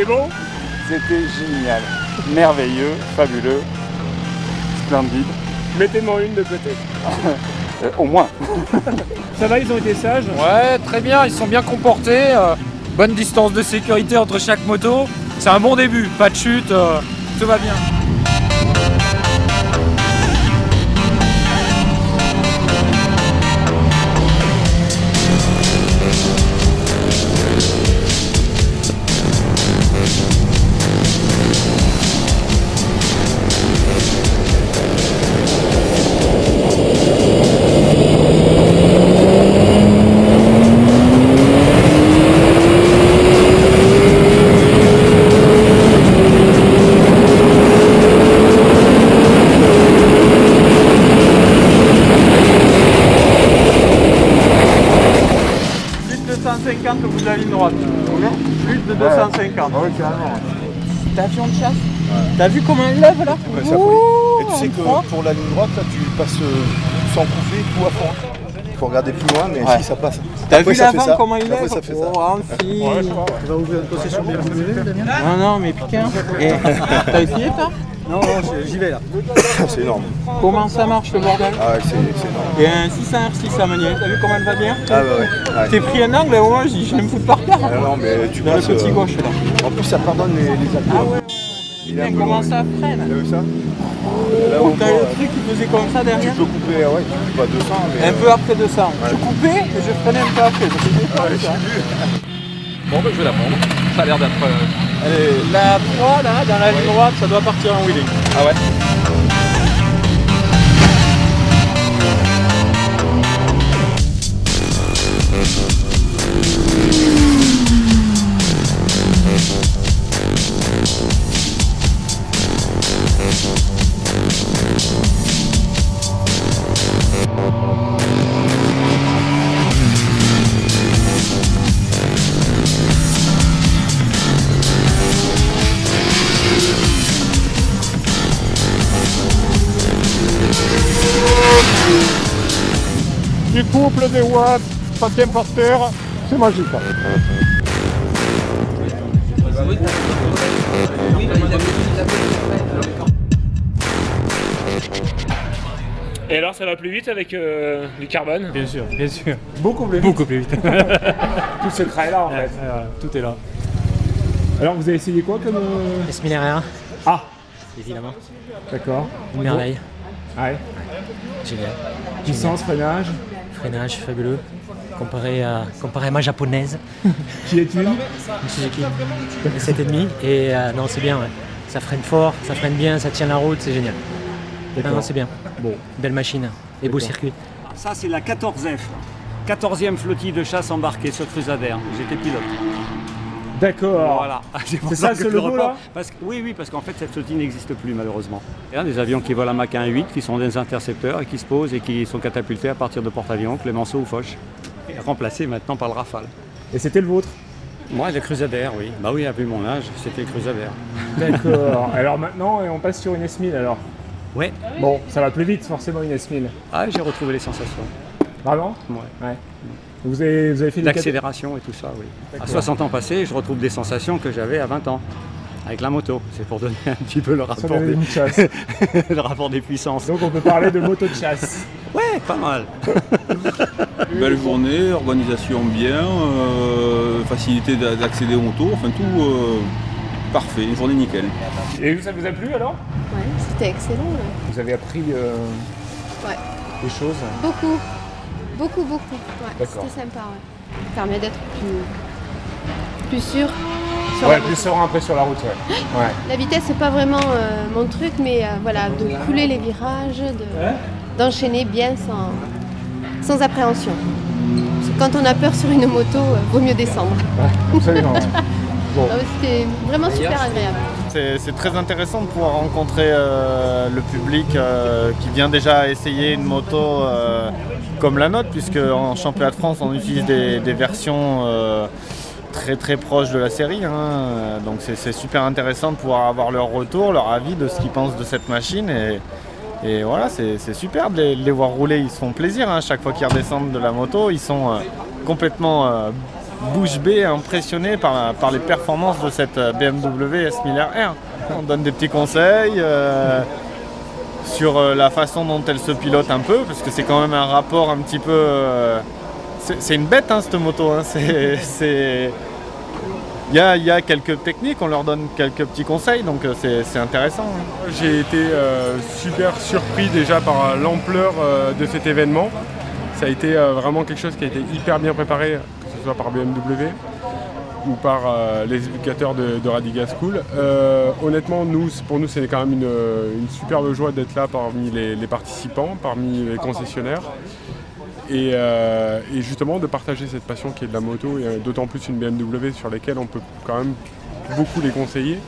C'était bon? C'était génial, merveilleux, fabuleux, splendide. Mettez-moi une de côté. Au moins. Ça va, ils ont été sages? Ouais, très bien, ils sont bien comportés. Bonne distance de sécurité entre chaque moto. C'est un bon début, pas de chute, tout va bien. Que vous de la ligne droite. Plus de 250. Oui, carrément. Station de chasse. T'as vu comment il lève là? Ouais, ça et tu sais que pour la ligne droite, là, tu passes sans couper tout à fond. Il faut regarder plus loin, mais si ça passe. T'as vu l'avant comment il lève? Ça fait ça. Oh, si. Tu vas ouvrir une possession BMW, Damien? Non, mais piquant. T'as essayé ça? Non, j'y vais là. C'est énorme. Comment ça marche le bordel? Ah ouais, c'est énorme. Et un 600 R6 à manier, t'as vu comment elle va bien? Ah bah ouais. T'es pris un angle, moi je vais me foutre par terre. Ah non, mais tu dans le passes, petit gauche là. En plus, ça pardonne les accords. Ah ouais. Bien, comment ça freine? T'as vu ça? Là, T'as le truc qui faisait comme ça derrière? Tu peux couper, ouais, tu coupes à 200. Mais un peu après 200. Ouais. Je coupais et je freinais un peu après. Ça faisait pas ça. Bon, ben, je vais la prendre. Ça a l'air d'être... Allez, la 3 là, dans la ligne droite, ça doit partir en wheeling. Ah ouais? Du couple des watts, troisième porteur, c'est magique. Et alors ça va plus vite avec du carbone? Bien sûr, bien sûr. Beaucoup plus vite. Beaucoup plus vite. Tout ce craint là en fait. Tout est là. Alors vous avez essayé quoi comme... Esmilera, Ah, évidemment. d'accord. Une merveille. Ouais. Génial. Puissance, freinage. Freinage fabuleux. Comparé à ma japonaise. Qui est une Une Suzuki. 7,5. Et non, c'est bien, ouais. Ça freine fort, ça freine bien, ça tient la route, c'est génial. Non, c'est bien. Bon. Belle machine et beau circuit. Ça, c'est la 14F. 14e flottille de chasse embarquée sur Crusader. J'étais pilote. D'accord. Voilà. C'est ça ce logo là? Oui, parce qu'en fait, cette flottille n'existe plus malheureusement. Il y a des avions qui volent à Mach 1,8, qui sont des intercepteurs et qui se posent et qui sont catapultés à partir de porte-avions, Clemenceau ou Foch, et remplacés maintenant par le Rafale. Et c'était le vôtre? Moi, le Crusader, oui. Bah oui, vu mon âge, c'était le Crusader. D'accord. Alors maintenant, on passe sur une S1000 alors? Ouais. Bon, ça va plus vite forcément une S1000. Ah, j'ai retrouvé les sensations. Vraiment? Ouais. Vous avez fait l'accélération et tout ça, oui. À 60 ans passés, je retrouve des sensations que j'avais à 20 ans. Avec la moto, c'est pour donner un petit peu le rapport des puissances. Donc on peut parler de moto de chasse. Ouais, pas mal. Belle journée, organisation bien, facilité d'accéder aux motos, enfin tout parfait, une journée nickel. Et ça vous a plu alors? Ouais, c'était excellent. Ouais. Vous avez appris des choses? Beaucoup. Ouais, c'était sympa. Ouais. Ça permet d'être plus sûr. Ouais, plus serein après sur la route. Ouais. La vitesse, c'est pas vraiment mon truc, mais voilà, de couler les virages, d'enchaîner bien sans appréhension. Parce que quand on a peur sur une moto, vaut mieux descendre. Ouais, absolument. Bon. C'était vraiment super agréable. C'est très intéressant de pouvoir rencontrer le public qui vient déjà essayer une moto comme la nôtre, puisque en championnat de France on utilise des versions très proches de la série, hein. Donc c'est super intéressant de pouvoir avoir leur retour, leur avis de ce qu'ils pensent de cette machine et voilà, c'est super de les voir rouler, ils se font plaisir, hein. Chaque fois qu'ils redescendent de la moto ils sont complètement bouche bée impressionné par les performances de cette BMW S1000 RR. On donne des petits conseils sur la façon dont elle se pilote un peu, parce que c'est quand même un rapport un petit peu... c'est une bête, hein, cette moto. Hein. Il y a quelques techniques, on leur donne quelques petits conseils, donc c'est intéressant. Hein. J'ai été super surpris déjà par l'ampleur de cet événement. Ça a été vraiment quelque chose qui a été hyper bien préparé, que ce soit par BMW ou par les éducateurs de Radiga School. Honnêtement, pour nous, c'est quand même une superbe joie d'être là parmi les participants, parmi les concessionnaires. Et justement de partager cette passion qui est de la moto, et d'autant plus une BMW sur laquelle on peut quand même beaucoup les conseiller,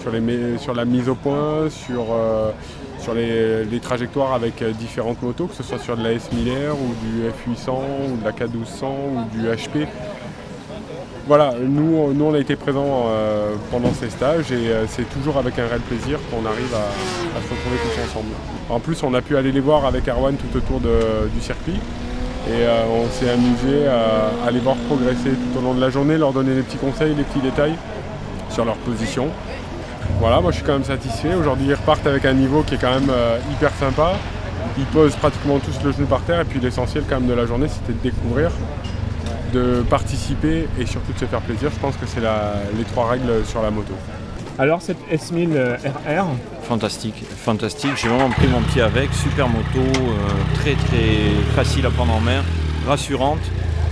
sur la mise au point, sur les trajectoires avec différentes motos, que ce soit sur de la S1000R ou du F800 ou de la K1200 ou du HP. Voilà, nous on a été présents pendant ces stages et c'est toujours avec un réel plaisir qu'on arrive à se retrouver tous ensemble. En plus, on a pu aller les voir avec Erwan tout autour du circuit. Et on s'est amusé à les voir progresser tout au long de la journée, leur donner des petits conseils, des petits détails sur leur position. Voilà, moi je suis quand même satisfait. Aujourd'hui ils repartent avec un niveau qui est quand même hyper sympa. Ils posent pratiquement tous le genou par terre et puis l'essentiel quand même de la journée c'était de découvrir, de participer et surtout de se faire plaisir. Je pense que c'est les 3 règles sur la moto. Alors cette S1000 RR? Fantastique, fantastique. J'ai vraiment pris mon pied avec. Super moto, très facile à prendre en main, rassurante.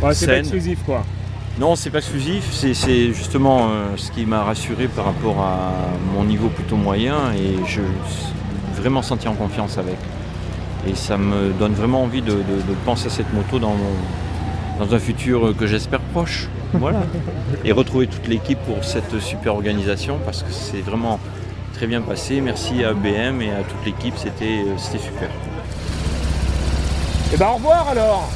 Ouais, c'est pas exclusif quoi. Non, c'est pas exclusif. C'est justement ce qui m'a rassuré par rapport à mon niveau plutôt moyen et je suis vraiment senti en confiance avec. Et ça me donne vraiment envie de penser à cette moto dans un futur que j'espère proche. Voilà. Et retrouver toute l'équipe pour cette super organisation parce que c'est vraiment très bien passé. Merci à BM et à toute l'équipe, c'était super. Et ben au revoir alors.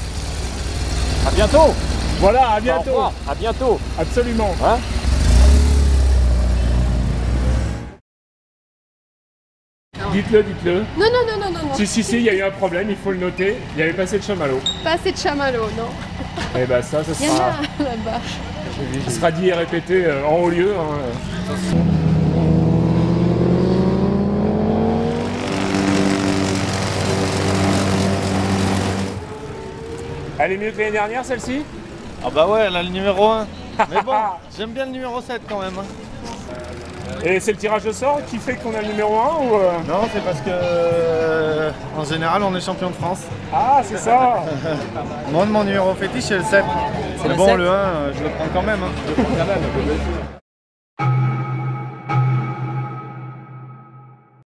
À bientôt. Voilà, à bientôt. Au revoir. À bientôt. Absolument. Hein? Dites-le. Non. Si, il y a eu un problème, il faut le noter. Il n'y avait pas assez de chamallows. Pas assez de chamallows, non. Et ben ça Il y en sera... a là-bas. Ça sera dit et répété en haut lieu. Hein. Elle est mieux que l'année dernière celle-ci? Ah bah ouais, elle a le numéro 1. Mais bon, j'aime bien le numéro 7 quand même. Hein. Et c'est le tirage au sort qui fait qu'on a le numéro 1 ou Non, c'est parce que en général on est champion de France. Ah, c'est ça. Moi, mon numéro fétiche c'est le 7. Mais bon, le 1, je le prends quand même. Hein.